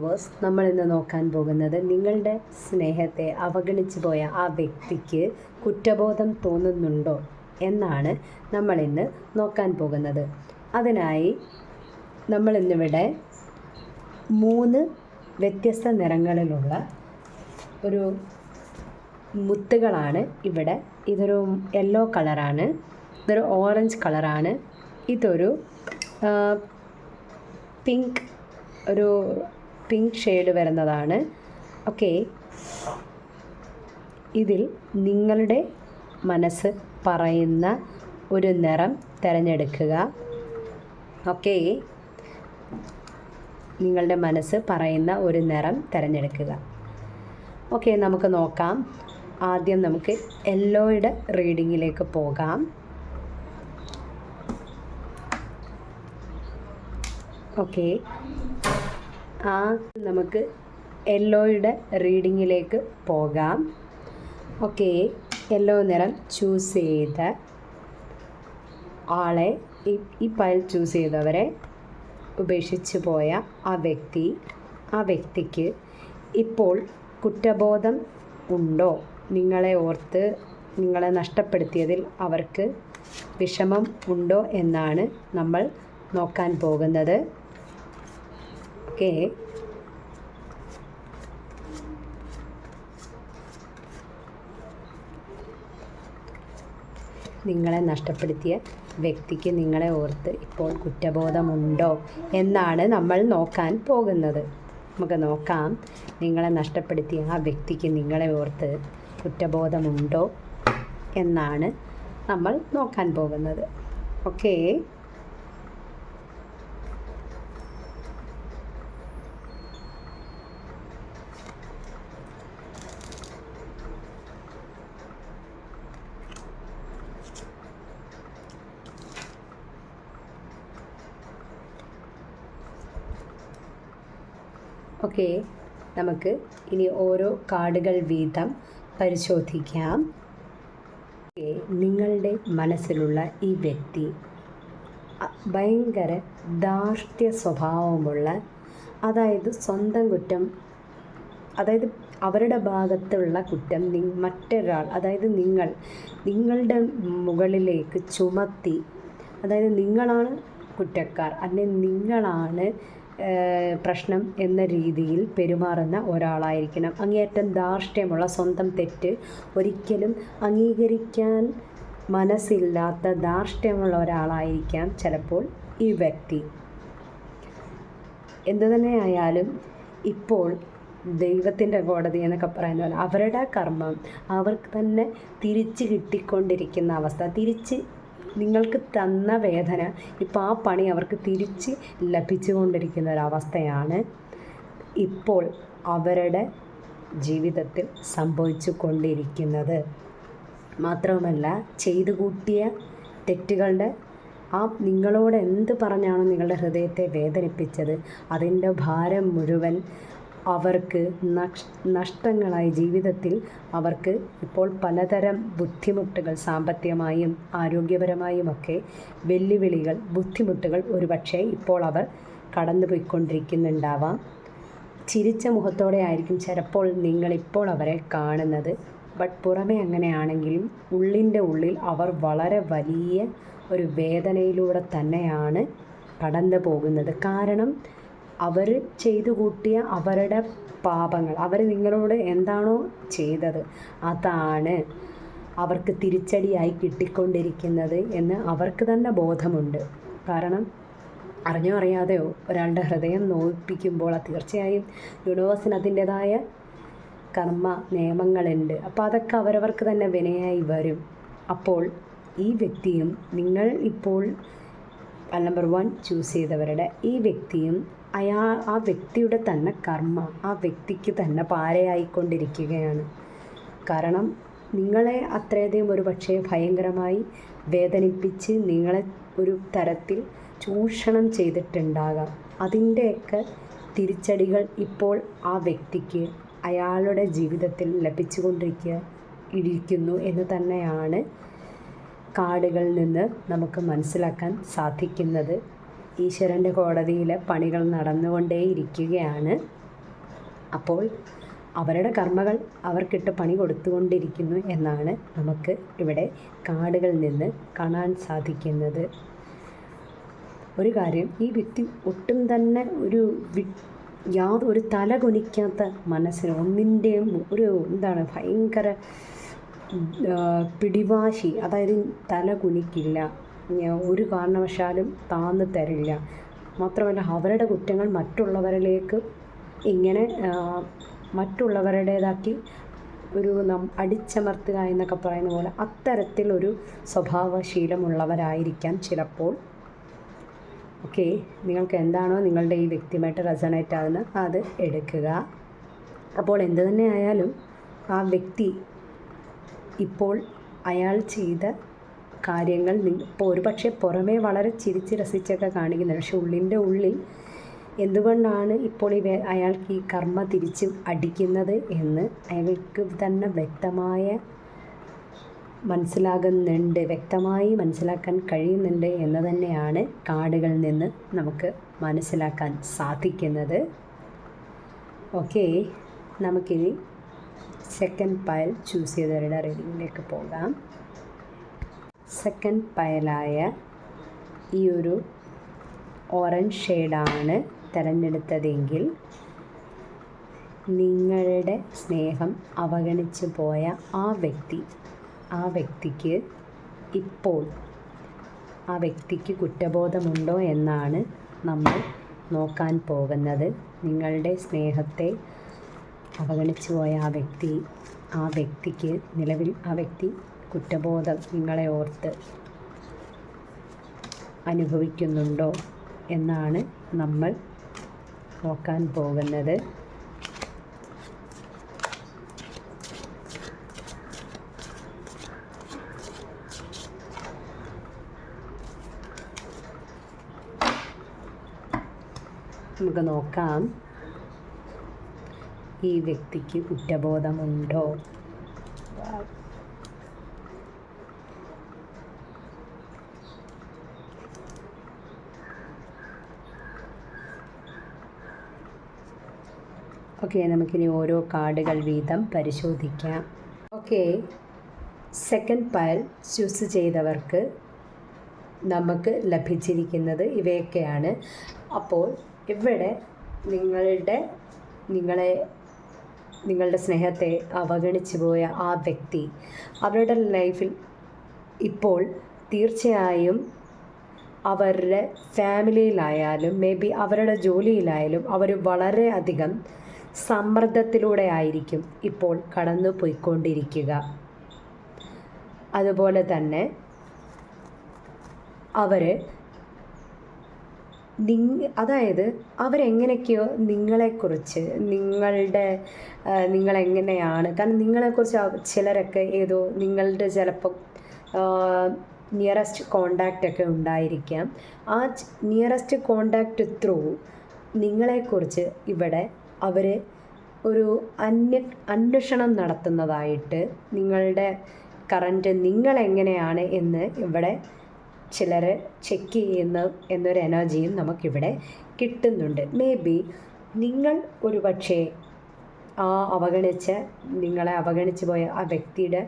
Viewers, നമ്മൾ ഇന്ന് നോക്കാൻ പോകുന്നത് നിങ്ങളുടെ സ്നേഹത്തെ അവഗണിച്ചു പോയ ആ വ്യക്തിക്ക് കുറ്റബോധം തോന്നുന്നുണ്ടോ എന്നാണ് നമ്മളിന്ന് നോക്കാൻ പോകുന്നത്. അതിനായി നമ്മളിന്നിവിടെ 3 വ്യത്യസ്ത നിറങ്ങളിലുള്ള ഒരു മുത്തുകളാണ് ഇവിടെ. ഇതൊരു യെല്ലോ കളറാണ്, ഇതൊരു ഓറഞ്ച് കളറാണ്, ഇതൊരു പിങ്ക് ഷെയ്ഡ് വരുന്നതാണ്. ഓക്കെ, ഇതിൽ നിങ്ങളുടെ മനസ്സ് പറയുന്ന ഒരു നിറം തിരഞ്ഞെടുക്കുക. ഓക്കെ, നിങ്ങളുടെ മനസ്സ് പറയുന്ന ഒരു നിറം തിരഞ്ഞെടുക്കുക. ഓക്കെ, നമുക്ക് നോക്കാം. ആദ്യം നമുക്ക് യെല്ലോയുടെ റീഡിങ്ങിലേക്ക് പോകാം. ഓക്കെ, നമുക്ക് യെല്ലോയുടെ റീഡിങ്ങിലേക്ക് പോകാം. ഓക്കെ, യെല്ലോ നിറം ചൂസ് ചെയ്ത ആളെ, ഈ പൈൽ ചൂസ് ചെയ്തവരെ ഉപേക്ഷിച്ച് പോയ ആ വ്യക്തിക്ക് ഇപ്പോൾ കുറ്റബോധം ഉണ്ടോ? നിങ്ങളെ ഓർത്ത് നിങ്ങളെ നഷ്ടപ്പെടുത്തിയതിൽ അവർക്ക് വിഷമം ഉണ്ടോ എന്നാണ് നമ്മൾ നോക്കാൻ പോകുന്നത്. ഓക്കെ, നിങ്ങളെ നഷ്ടപ്പെടുത്തിയ വ്യക്തിക്ക് നിങ്ങളെ ഓർത്ത് ഇപ്പോൾ കുറ്റബോധമുണ്ടോ എന്നാണ് നമ്മൾ നോക്കാൻ പോകുന്നത്. നമുക്ക് നോക്കാം, നിങ്ങളെ നഷ്ടപ്പെടുത്തിയ ആ വ്യക്തിക്ക് നിങ്ങളെ ഓർത്ത് കുറ്റബോധമുണ്ടോ എന്നാണ് നമ്മൾ നോക്കാൻ പോകുന്നത്. ഓക്കെ, ഓക്കെ, നമുക്ക് ഇനി ഓരോ കാർഡുകൾ വീതം പരിശോധിക്കാം. നിങ്ങളുടെ മനസ്സിലുള്ള ഈ വ്യക്തി ഭയങ്കര ധാർഷ്ട്യ സ്വഭാവമുള്ള, അതായത് സ്വന്തം കുറ്റം, അതായത് അവരുടെ ഭാഗത്തുള്ള കുറ്റം മറ്റൊരാൾ, അതായത് നിങ്ങളുടെ മുകളിലേക്ക് ചുമത്തി, അതായത് നിങ്ങളാണ് കുറ്റക്കാർ അല്ലെങ്കിൽ നിങ്ങളാണ് പ്രശ്നം എന്ന രീതിയിൽ പെരുമാറുന്ന ഒരാളായിരിക്കണം. അങ്ങേയറ്റം ധാർഷ്ട്യമുള്ള, സ്വന്തം തെറ്റ് ഒരിക്കലും അംഗീകരിക്കാൻ മനസ്സില്ലാത്ത ധാർഷ്ട്യമുള്ള ഒരാളായിരിക്കാം ചിലപ്പോൾ ഈ വ്യക്തി. എന്തുതന്നെയായാലും ഇപ്പോൾ ദൈവത്തിൻ്റെ കോടതി എന്നൊക്കെ പറയുന്ന പോലെ അവരുടെ കർമ്മം അവർക്ക് തന്നെ തിരിച്ച് കിട്ടിക്കൊണ്ടിരിക്കുന്ന അവസ്ഥ, തിരിച്ച് നിങ്ങൾക്ക് തന്ന വേദന ഇപ്പോൾ ആ പണി അവർക്ക് തിരിച്ച് ലഭിച്ചുകൊണ്ടിരിക്കുന്ന ഒരവസ്ഥയാണ് ഇപ്പോൾ അവരുടെ ജീവിതത്തിൽ സംഭവിച്ചു കൊണ്ടിരിക്കുന്നത്. മാത്രവുമല്ല, ചെയ്തു കൂട്ടിയ തെറ്റുകളുടെ നിങ്ങളോട് എന്ത് പറഞ്ഞാണോ നിങ്ങളുടെ ഹൃദയത്തെ വേദനിപ്പിച്ചത് അതിൻ്റെ ഭാരം മുഴുവൻ അവർക്ക് നഷ്ടങ്ങളായി. ജീവിതത്തിൽ അവർക്ക് ഇപ്പോൾ പലതരം ബുദ്ധിമുട്ടുകൾ, സാമ്പത്തികമായും ആരോഗ്യപരമായുമൊക്കെ വെല്ലുവിളികൾ, ബുദ്ധിമുട്ടുകൾ ഒരുപക്ഷെ ഇപ്പോൾ അവർ കടന്നു പോയിക്കൊണ്ടിരിക്കുന്നുണ്ടാവാം. ചിരിച്ച മുഖത്തോടെ ആയിരിക്കും ചിലപ്പോൾ നിങ്ങളിപ്പോൾ അവരെ കാണുന്നത്. ബട്ട് പുറമെ അങ്ങനെയാണെങ്കിലും ഉള്ളിൻ്റെ ഉള്ളിൽ അവർ വളരെ വലിയ ഒരു വേദനയിലൂടെ തന്നെയാണ് കടന്നു പോകുന്നത്. കാരണം അവർ ചെയ്തു കൂട്ടിയ അവരുടെ പാപങ്ങൾ, അവർ നിങ്ങളോട് എന്താണോ ചെയ്തത് അതാണ് അവർക്ക് തിരിച്ചടിയായി കിട്ടിക്കൊണ്ടിരിക്കുന്നത് എന്ന് അവർക്ക് തന്നെ ബോധമുണ്ട്. കാരണം അറിഞ്ഞോ അറിയാതെയോ ഒരാളുടെ ഹൃദയം നോവിപ്പിക്കുമ്പോൾ തീർച്ചയായും യൂണിവേഴ്സിന് അതിൻ്റെതായ കർമ്മ നിയമങ്ങളുണ്ട്. അപ്പോൾ അതൊക്കെ അവരവർക്ക് തന്നെ വിനയായി വരും. അപ്പോൾ ഈ വ്യക്തിയും നിങ്ങൾ ഇപ്പോൾ നമ്പർ 1 ചൂസ് ചെയ്തവരുടെ ഈ വ്യക്തിയും ആ വ്യക്തിയുടെ തന്നെ കർമ്മ ആ വ്യക്തിക്ക് തന്നെ പാരയായിക്കൊണ്ടിരിക്കുകയാണ്. കാരണം നിങ്ങളെ അത്രയധികം ഒരു പക്ഷേ ഭയങ്കരമായി വേദനിപ്പിച്ച് നിങ്ങളെ ഒരു തരത്തിൽ ചൂഷണം ചെയ്തിട്ടുണ്ടാകാം. അതിൻ്റെയൊക്കെ തിരിച്ചടികൾ ഇപ്പോൾ ആ വ്യക്തിക്ക് അയാളുടെ ജീവിതത്തിൽ ലഭിച്ചുകൊണ്ടിരിക്കുന്നു എന്ന് തന്നെയാണ് കാർഡുകളിൽ നിന്ന് നമുക്ക് മനസ്സിലാക്കാൻ സാധിക്കുന്നത്. ഈശ്വരൻ്റെ കോടതിയിലെ പണികൾ നടന്നുകൊണ്ടേയിരിക്കുകയാണ്. അപ്പോൾ അവരുടെ കർമ്മകൾ അവർക്കിട്ട് പണി കൊടുത്തുകൊണ്ടിരിക്കുന്നു എന്നാണ് നമുക്ക് ഇവിടെ കാർഡുകളിൽ നിന്ന് കാണാൻ സാധിക്കുന്നത്. ഒരു കാര്യം, ഈ വ്യക്തി ഒട്ടും തന്നെ യാതൊരു തല കുനിക്കാത്ത മനസ്സിന് ഒന്നിൻ്റെയും ഭയങ്കര പിടിവാശി, അതായത് തല കുനിക്കില്ല, ഒരു കാരണവശാലും താന്ന് തരില്ല. മാത്രമല്ല അവരുടെ കുറ്റങ്ങൾ മറ്റുള്ളവരിലേക്ക് ഇങ്ങനെ മറ്റുള്ളവരുടേതാക്കി അടിച്ചമർത്തുക എന്നൊക്കെ പറയുന്ന പോലെ അത്തരത്തിലൊരു സ്വഭാവശീലമുള്ളവരായിരിക്കാം ചിലപ്പോൾ. ഓക്കെ, നിങ്ങൾക്ക് എന്താണോ നിങ്ങളുടെ ഈ വ്യക്തിയുമായിട്ട് റെസണേറ്റ് ആകുന്നത് അത് എടുക്കുക. അപ്പോൾ എന്തു തന്നെ ആയാലും ആ വ്യക്തി ഇപ്പോൾ അയാൾ ചെയ്ത കാര്യങ്ങൾ ഇപ്പോൾ ഒരുപക്ഷെ പുറമേ വളരെ ചിരിച്ച് രസിച്ചൊക്കെ കാണിക്കുന്നത്, പക്ഷെ ഉള്ളിൻ്റെ ഉള്ളിൽ എന്തുകൊണ്ടാണ് ഇപ്പോൾ അയാൾക്ക് ഈ കർമ്മ തിരിച്ച് അടിക്കുന്നത് എന്ന് അയാൾക്ക് തന്നെ വ്യക്തമായി മനസ്സിലാക്കാൻ കഴിയുന്നുണ്ട് എന്ന് തന്നെയാണ് കാർഡുകളിൽ നിന്ന് നമുക്ക് മനസ്സിലാക്കാൻ സാധിക്കുന്നത്. ഓക്കെ, നമുക്കിനി സെക്കൻഡ് പയൽ ചൂസ് ചെയ്തവരുടെ റീഡിങ്ങിലേക്ക് പോകാം. സെക്കൻഡ് പയലായ ഈ ഒരു ഓറഞ്ച് ഷെയ്ഡാണ് തിരഞ്ഞെടുത്തതെങ്കിൽ നിങ്ങളുടെ സ്നേഹം അവഗണിച്ചു പോയ ആ വ്യക്തിക്ക് ഇപ്പോൾ ആ വ്യക്തിക്ക് കുറ്റബോധമുണ്ടോ എന്നാണ് നമ്മൾ നോക്കാൻ പോകുന്നത്. നിങ്ങളുടെ സ്നേഹത്തെ അവഗണിച്ചു പോയ ആ വ്യക്തിക്ക് നിലവിൽ ആ വ്യക്തി കുറ്റബോധം നിങ്ങളെ ഓർത്ത് അനുഭവിക്കുന്നുണ്ടോ എന്നാണ് നമ്മൾ നോക്കാൻ പോകുന്നത്. നമുക്ക് നോക്കാം ഈ വ്യക്തിക്ക് കുറ്റബോധമുണ്ടോ. ഓക്കെ, നമുക്കിനി ഓരോ കാർഡുകൾ വീതം പരിശോധിക്കാം. ഓക്കെ, സെക്കൻഡ് പയൽ ചൂസ് ചെയ്തവർക്ക് നമുക്ക് ലഭിച്ചിരിക്കുന്നത് ഇവയൊക്കെയാണ്. അപ്പോൾ ഇവിടെ നിങ്ങളുടെ സ്നേഹത്തെ അവഗണിച്ചു പോയ ആ വ്യക്തി അവരുടെ ലൈഫിൽ ഇപ്പോൾ തീർച്ചയായും അവരുടെ ഫാമിലിയിലായാലും മേ ബി അവരുടെ ജോലിയിലായാലും അവർ വളരെയധികം സമ്മർദ്ദത്തിലൂടെ ആയിരിക്കും ഇപ്പോൾ കടന്നു പോയിക്കൊണ്ടിരിക്കുക. അതുപോലെ തന്നെ അവരെങ്ങനെയൊക്കെയോ നിങ്ങളെക്കുറിച്ച് നിങ്ങളെങ്ങനെയാണ്, കാരണം നിങ്ങളെക്കുറിച്ച് ചിലരൊക്കെ നിങ്ങളുടെ ചിലപ്പോൾ നിയറസ്റ്റ് കോണ്ടാക്റ്റ് ഒക്കെ ഉണ്ടായിരിക്കാം. ആ നിയറസ്റ്റ് കോണ്ടാക്റ്റ് ത്രൂ നിങ്ങളെക്കുറിച്ച് ഇവിടെ അവർ ഒരു അന്വേഷണം നടത്തുന്നതായിട്ട്, നിങ്ങളുടെ കറൻറ്റ് നിങ്ങളെങ്ങനെയാണ് എന്ന് ഇവിടെ ചിലർ ചെക്ക് ചെയ്യുന്ന എന്നൊരു എനർജിയും നമുക്കിവിടെ കിട്ടുന്നുണ്ട്. മേ ബി നിങ്ങൾ ഒരു പക്ഷേ നിങ്ങളെ അവഗണിച്ച് പോയ ആ വ്യക്തിയുടെ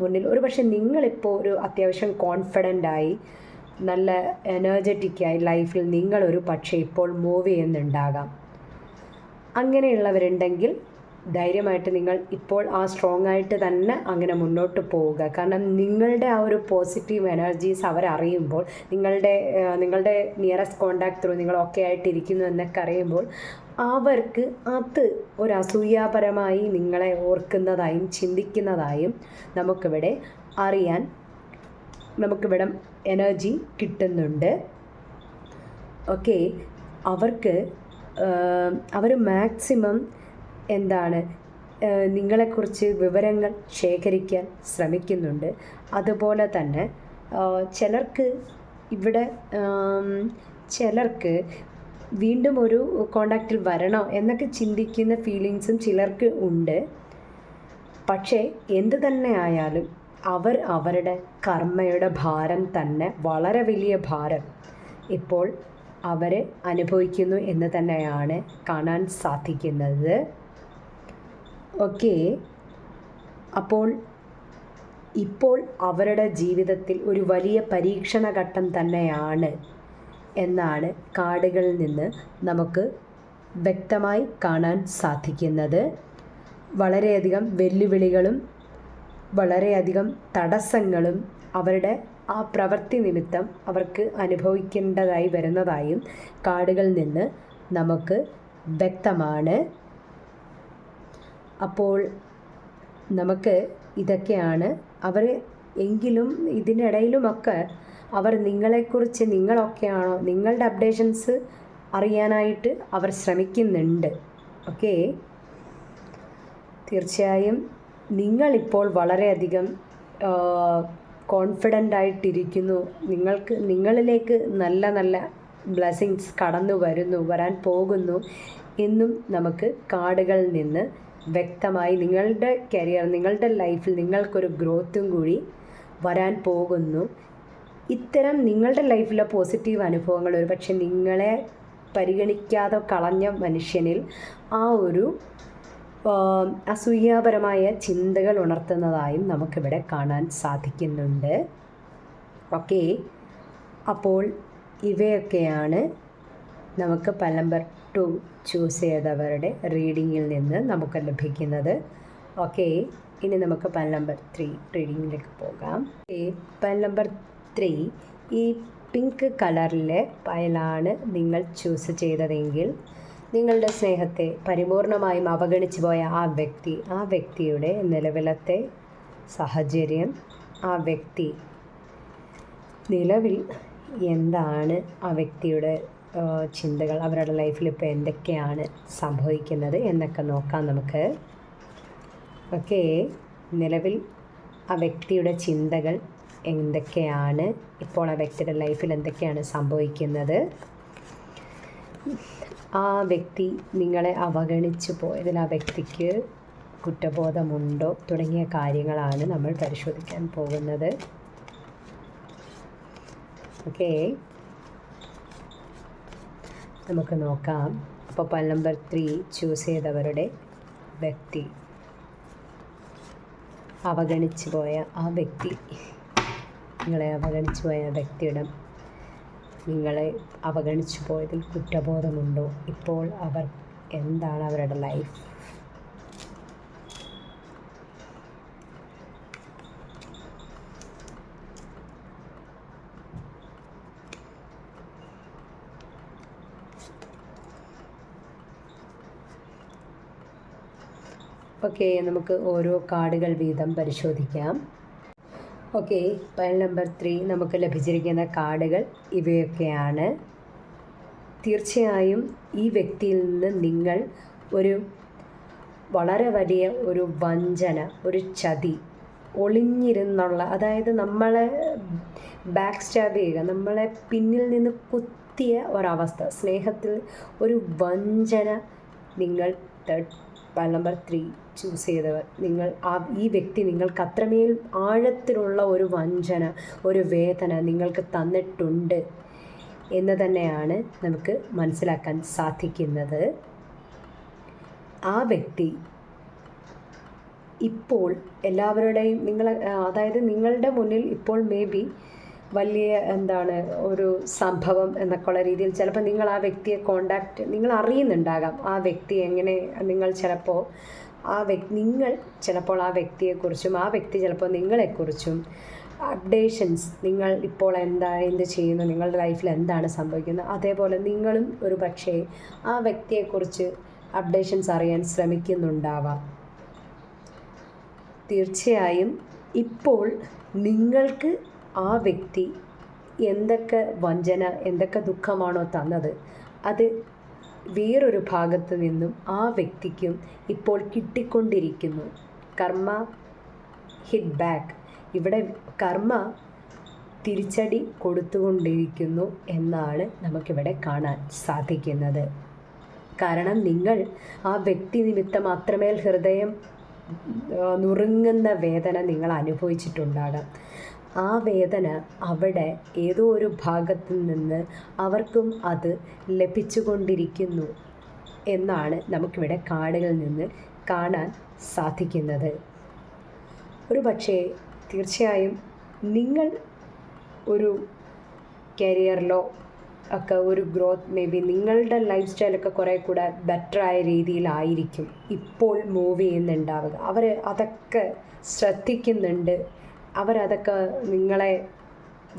മുന്നിൽ ഒരു പക്ഷേ നിങ്ങളിപ്പോൾ ഒരു അത്യാവശ്യം കോൺഫിഡൻ്റായി നല്ല എനർജറ്റിക്കായി ലൈഫിൽ നിങ്ങളൊരു പക്ഷേ ഇപ്പോൾ മൂവ് ചെയ്യുന്നുണ്ടാകാം. അങ്ങനെയുള്ളവരുണ്ടെങ്കിൽ ധൈര്യമായിട്ട് നിങ്ങൾ ഇപ്പോൾ സ്ട്രോങ് ആയിട്ട് തന്നെ അങ്ങനെ മുന്നോട്ട് പോവുക. കാരണം നിങ്ങളുടെ ആ ഒരു പോസിറ്റീവ് എനർജീസ് അവരറിയുമ്പോൾ, നിങ്ങളുടെ നിയറസ്റ്റ് കോണ്ടാക്ട് ത്രൂ നിങ്ങൾ ഓക്കെ ആയിട്ടിരിക്കുന്നു എന്നൊക്കെ അറിയുമ്പോൾ അവർക്ക് അത് ഒരു അസൂയാപരമായി നിങ്ങളെ ഓർക്കുന്നതായും ചിന്തിക്കുന്നതായും നമുക്കിവിടെ എനർജി കിട്ടുന്നുണ്ട്. ഓക്കെ, അവർ മാക്സിമം നിങ്ങളെക്കുറിച്ച് വിവരങ്ങൾ ശേഖരിക്കാൻ ശ്രമിക്കുന്നുണ്ട്. അതുപോലെ തന്നെ ചിലർക്ക് വീണ്ടും ഒരു കോണ്ടാക്റ്റിൽ വരണോ എന്നൊക്കെ ചിന്തിക്കുന്ന ഫീലിങ്സും ചിലർക്ക് ഉണ്ട്. പക്ഷേ എന്ത് തന്നെ ആയാലും അവരുടെ കർമ്മയുടെ ഭാരം തന്നെ, വളരെ വലിയ ഭാരം ഇപ്പോൾ അവർ അനുഭവിക്കുന്നു എന്ന് തന്നെയാണ് കാണാൻ സാധിക്കുന്നത്. ഓക്കെ, അപ്പോൾ ഇപ്പോൾ അവരുടെ ജീവിതത്തിൽ ഒരു വലിയ പരീക്ഷണഘട്ടം തന്നെയാണ് എന്നാണ് കാർഡുകളിൽ നിന്ന് നമുക്ക് വ്യക്തമായി കാണാൻ സാധിക്കുന്നത്. വളരെയധികം വെല്ലുവിളികളും വളരെയധികം തടസ്സങ്ങളും അവരുടെ ആ പ്രവൃത്തി നിമിത്തം അവർക്ക് അനുഭവിക്കേണ്ടതായി വരുന്നതായും കാർഡുകളിൽ നിന്ന് നമുക്ക് വ്യക്തമാണ്. അപ്പോൾ നമുക്ക് ഇതൊക്കെയാണ് അവർ, എങ്കിലും ഇതിനിടയിലുമൊക്കെ അവർ നിങ്ങളെക്കുറിച്ച്, നിങ്ങളൊക്കെയാണോ, നിങ്ങളുടെ അപ്ഡേഷൻസ് അറിയാനായിട്ട് അവർ ശ്രമിക്കുന്നുണ്ട്. ഓക്കെ, തീർച്ചയായും നിങ്ങളിപ്പോൾ വളരെയധികം കോൺഫിഡൻ്റ് ആയിട്ടിരിക്കുന്നു. നിങ്ങളിലേക്ക് നല്ല നല്ല ബ്ലെസ്സിങ്സ് വരാൻ പോകുന്നു എന്നും നമുക്ക് കാർഡുകളിൽ നിന്ന് വ്യക്തമായി നിങ്ങളുടെ കരിയർ, നിങ്ങളുടെ ലൈഫിൽ നിങ്ങൾക്കൊരു ഗ്രോത്തും കൂടി വരാൻ പോകുന്നു. ഇത്തരം നിങ്ങളുടെ ലൈഫിലെ പോസിറ്റീവ് അനുഭവങ്ങൾ ഒരു പക്ഷേ നിങ്ങളെ പരിഗണിക്കാതെ കളഞ്ഞ മനുഷ്യനിൽ ആ ഒരു അസൂയാപരമായ ചിന്തകൾ ഉണർത്തുന്നതായും നമുക്കിവിടെ കാണാൻ സാധിക്കുന്നുണ്ട്. ഓക്കെ, അപ്പോൾ ഇവയൊക്കെയാണ് നമുക്ക് പൽ നമ്പർ 2 ചൂസ് ചെയ്തവരുടെ റീഡിങ്ങിൽ നിന്ന് നമുക്ക് ലഭിക്കുന്നത്. ഓക്കെ, ഇനി നമുക്ക് പൽ നമ്പർ 3 റീഡിങ്ങിലേക്ക് പോകാം. പൽ നമ്പർ 3 ഈ പിങ്ക് കളറിലെ പയലാണ് നിങ്ങൾ ചൂസ് ചെയ്തതെങ്കിൽ നിങ്ങളുടെ സ്നേഹത്തെ പരിപൂർണമായും അവഗണിച്ചു പോയ ആ വ്യക്തിയുടെ നിലവിലത്തെ സാഹചര്യം, ആ വ്യക്തി നിലവിൽ എന്താണ്, ആ വ്യക്തിയുടെ ചിന്തകൾ, അവരുടെ ലൈഫിൽ ഇപ്പോൾ എന്തൊക്കെയാണ് സംഭവിക്കുന്നത് എന്നൊക്കെ നോക്കാം നമുക്ക്. ഓക്കെ, നിലവിൽ ആ വ്യക്തിയുടെ ചിന്തകൾ എന്തൊക്കെയാണ്, ഇപ്പോൾ ആ വ്യക്തിയുടെ ലൈഫിൽ എന്തൊക്കെയാണ് സംഭവിക്കുന്നത്, ആ വ്യക്തി നിങ്ങളെ അവഗണിച്ചു പോയതിൽ ആ വ്യക്തിക്ക് കുറ്റബോധമുണ്ടോ തുടങ്ങിയ കാര്യങ്ങളാണ് നമ്മൾ പരിശോധിക്കാൻ പോകുന്നത്. ഓക്കെ, നമുക്ക് നോക്കാം. അപ്പോൾ പൽ നമ്പർ 3 ചൂസ് ചെയ്തവരുടെ വ്യക്തി, അവഗണിച്ചു പോയ ആ വ്യക്തി, നിങ്ങളെ അവഗണിച്ചു പോയ വ്യക്തിയുടെ നിങ്ങളെ അവഗണിച്ചു പോയതിൽ കുറ്റബോധമുണ്ടോ, ഇപ്പോൾ അവർ എന്താണ് അവരുടെ ലൈഫ്. ഓക്കെ, നമുക്ക് ഓരോ കാർഡുകൾ വീതം പരിശോധിക്കാം. ഓക്കെ, പൽ നമ്പർ 3 നമുക്ക് ലഭിച്ചിരിക്കുന്ന കാർഡുകൾ ഇവയൊക്കെയാണ്. തീർച്ചയായും ഈ വ്യക്തിയിൽ നിന്ന് നിങ്ങൾ ഒരു വളരെ വലിയ ഒരു വഞ്ചന, ഒരു ചതി, ഒളിഞ്ഞിരുന്നുള്ള, അതായത് നമ്മളെ ബാക്ക് സ്റ്റാബ് ചെയ്യുക, നമ്മളെ പിന്നിൽ നിന്ന് കുത്തിയ ഒരവസ്ഥ, സ്നേഹത്തിൽ ഒരു വഞ്ചന നിങ്ങൾ പൽ നമ്പർ 3 ചൂസ് ചെയ്തവർ, ഈ വ്യക്തി നിങ്ങൾക്ക് അത്രമേൽ ആഴത്തിലുള്ള ഒരു വഞ്ചന, ഒരു വേദന നിങ്ങൾക്ക് തന്നിട്ടുണ്ട് എന്ന് തന്നെയാണ് നമുക്ക് മനസ്സിലാക്കാൻ സാധിക്കുന്നത്. ആ വ്യക്തി ഇപ്പോൾ എല്ലാവരുടെയും അതായത് നിങ്ങളുടെ മുന്നിൽ ഇപ്പോൾ മേ ബി വലിയ ഒരു സംഭവം എന്നൊക്കെയുള്ള രീതിയിൽ ചിലപ്പോൾ നിങ്ങൾ ആ വ്യക്തിയെ നിങ്ങൾ അറിയുന്നുണ്ടാകാം. ആ വ്യക്തി എങ്ങനെ, നിങ്ങൾ ചിലപ്പോൾ ആ വ്യക്തിയെക്കുറിച്ചും ആ വ്യക്തി ചിലപ്പോൾ നിങ്ങളെക്കുറിച്ചും അപ്ഡേഷൻസ്, നിങ്ങൾ ഇപ്പോൾ എന്ത് ചെയ്യുന്നു, നിങ്ങളുടെ ലൈഫിൽ എന്താണ് സംഭവിക്കുന്നത്, അതേപോലെ നിങ്ങളും ഒരു പക്ഷേ ആ വ്യക്തിയെക്കുറിച്ച് അപ്ഡേഷൻസ് അറിയാൻ ശ്രമിക്കുന്നുണ്ടാവാം. തീർച്ചയായും ഇപ്പോൾ നിങ്ങൾക്ക് ആ വ്യക്തി എന്തൊക്കെ വഞ്ചന, എന്തൊക്കെ ദുഃഖമാണോ തന്നത്, അത് വേറൊരു ഭാഗത്ത് നിന്നും ആ വ്യക്തിക്കും ഇപ്പോൾ കിട്ടിക്കൊണ്ടിരിക്കുന്നു. കർമ്മ ഹിറ്റ് ബാക്ക്, ഇവിടെ കർമ്മ തിരിച്ചടി കൊടുത്തുകൊണ്ടിരിക്കുന്നു എന്നാണ് നമുക്കിവിടെ കാണാൻ സാധിക്കുന്നത്. കാരണം നിങ്ങൾ ആ വ്യക്തി നിമിത്തം അത്രമേൽ ഹൃദയം നുറുങ്ങുന്ന വേദന നിങ്ങൾ അനുഭവിച്ചിട്ടുണ്ടാകാം. ആ വേദന അവിടെ ഏതോ ഒരു ഭാഗത്തു നിന്ന് അവർക്കും അത് ലഭിച്ചുകൊണ്ടിരിക്കുന്നു. എന്നാണ് നമുക്കിവിടെ കാർഡുകളിൽ നിന്ന് കാണാൻ സാധിക്കുന്നത്. ഒരു പക്ഷേ തീർച്ചയായും നിങ്ങൾ ഒരു കരിയറിലോ ഒക്കെ ഒരു ഗ്രോത്ത് മേ ബി നിങ്ങളുടെ ലൈഫ് സ്റ്റൈലൊക്കെ കുറേ കൂടെ ബെറ്ററായ രീതിയിലായിരിക്കും ഇപ്പോൾ മൂവ് ചെയ്യുന്നുണ്ടാവുക. അവർ അതൊക്കെ ശ്രദ്ധിക്കുന്നുണ്ട്. അവരതൊക്കെ നിങ്ങളെ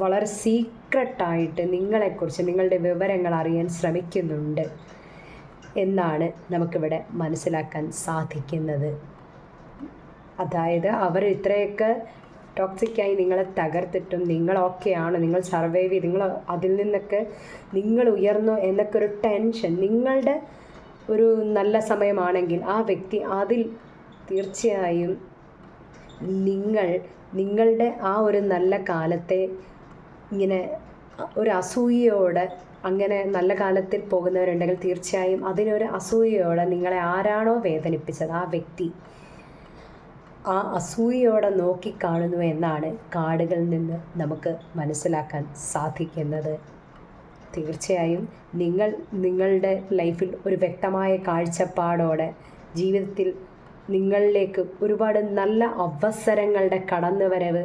വളരെ സീക്രട്ടായിട്ട് നിങ്ങളെക്കുറിച്ച് നിങ്ങളുടെ വിവരങ്ങൾ അറിയാൻ ശ്രമിക്കുന്നുണ്ട് എന്നാണ് നമുക്കിവിടെ മനസ്സിലാക്കാൻ സാധിക്കുന്നത്. അതായത് അവർ ഇത്രയൊക്കെ ടോക്സിക്കായി നിങ്ങളെ തകർത്തിട്ടും നിങ്ങൾ ഓക്കെയാണ്, നിങ്ങൾ സർവൈവ് ചെയ്ത് നിങ്ങൾ അതിൽ നിന്നൊക്കെ നിങ്ങൾ ഉയർന്നു എന്നൊക്കെ ഒരു ടെൻഷൻ, നിങ്ങളുടെ ഒരു നല്ല സമയമാണെങ്കിൽ ആ വ്യക്തി അതിൽ തീർച്ചയായും നിങ്ങളുടെ ആ ഒരു നല്ല കാലത്തെ ഇങ്ങനെ ഒരു അസൂയയോടെ, അങ്ങനെ നല്ല കാലത്തിൽ പോകുന്നവരുണ്ടെങ്കിൽ തീർച്ചയായും അതിനൊരു അസൂയയോടെ നിങ്ങളെ ആരാണോ വേദനിപ്പിച്ചത് ആ വ്യക്തി ആ അസൂയയോടെ നോക്കിക്കാണുന്നു എന്നാണ് കാർഡുകളിൽ നിന്ന് നമുക്ക് മനസ്സിലാക്കാൻ സാധിക്കുന്നത്. തീർച്ചയായും നിങ്ങളുടെ ലൈഫിൽ ഒരു വ്യക്തമായ കാഴ്ചപ്പാടോടെ ജീവിതത്തിൽ നിങ്ങളിലേക്ക് ഒരുപാട് നല്ല അവസരങ്ങളുടെ കടന്നുവരവ്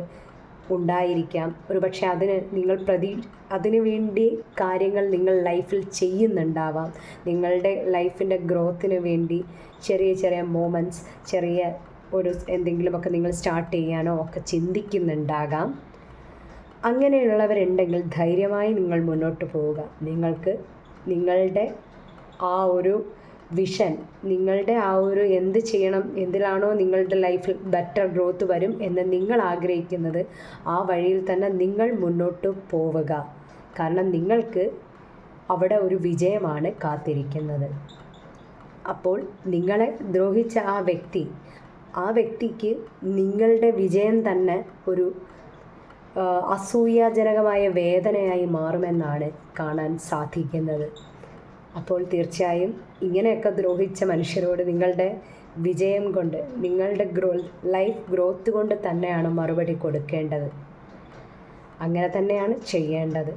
ഉണ്ടായിരിക്കാം. ഒരുപക്ഷെ അതിനു വേണ്ടി കാര്യങ്ങൾ നിങ്ങൾ ലൈഫിൽ ചെയ്യുന്നുണ്ടാവാം. നിങ്ങളുടെ ലൈഫിൻ്റെ ഗ്രോത്തിന് വേണ്ടി ചെറിയ ചെറിയ മൊമെൻറ്റ്സ്, ചെറിയ ഒരു എന്തെങ്കിലുമൊക്കെ നിങ്ങൾ സ്റ്റാർട്ട് ചെയ്യാനോ ഒക്കെ ചിന്തിക്കുന്നുണ്ടാകാം. അങ്ങനെയുള്ളവരുണ്ടെങ്കിൽ ധൈര്യമായി നിങ്ങൾ മുന്നോട്ട് പോവുക. നിങ്ങൾക്ക് നിങ്ങളുടെ ആ ഒരു വിഷൻ, നിങ്ങളുടെ ആ ഒരു എന്ത് ചെയ്യണം, എന്തിലാണോ നിങ്ങളുടെ ലൈഫിൽ ബെറ്റർ ഗ്രോത്ത് വരും എന്ന് നിങ്ങൾ ആഗ്രഹിക്കുന്നത് ആ വഴിയിൽ തന്നെ നിങ്ങൾ മുന്നോട്ട് പോവുക. കാരണം നിങ്ങൾക്ക് അവിടെ ഒരു വിജയമാണ് കാത്തിരിക്കുന്നത്. അപ്പോൾ നിങ്ങളെ ദ്രോഹിച്ച ആ വ്യക്തിക്ക് നിങ്ങളുടെ വിജയം തന്നെ ഒരു അസൂയാജനകമായ വേദനയായി മാറുമെന്നാണ് കാണാൻ സാധിക്കുന്നത്. അപ്പോൾ തീർച്ചയായും ഇങ്ങനെയൊക്കെ ദ്രോഹിച്ച മനുഷ്യരോട് നിങ്ങളുടെ വിജയം കൊണ്ട്, നിങ്ങളുടെ ലൈഫ് ഗ്രോത്ത് കൊണ്ട് തന്നെയാണ് മറുപടി കൊടുക്കേണ്ടത്. അങ്ങനെ തന്നെയാണ് ചെയ്യേണ്ടത്.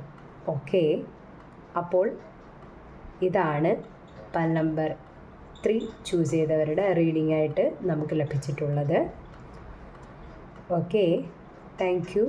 ഓക്കെ, അപ്പോൾ ഇതാണ് പൽ നമ്പർ 3 ചൂസ് ചെയ്തവരുടെ റീഡിംഗ് ആയിട്ട് നമുക്ക് ലഭിച്ചിട്ടുള്ളത്. Okay, thank you.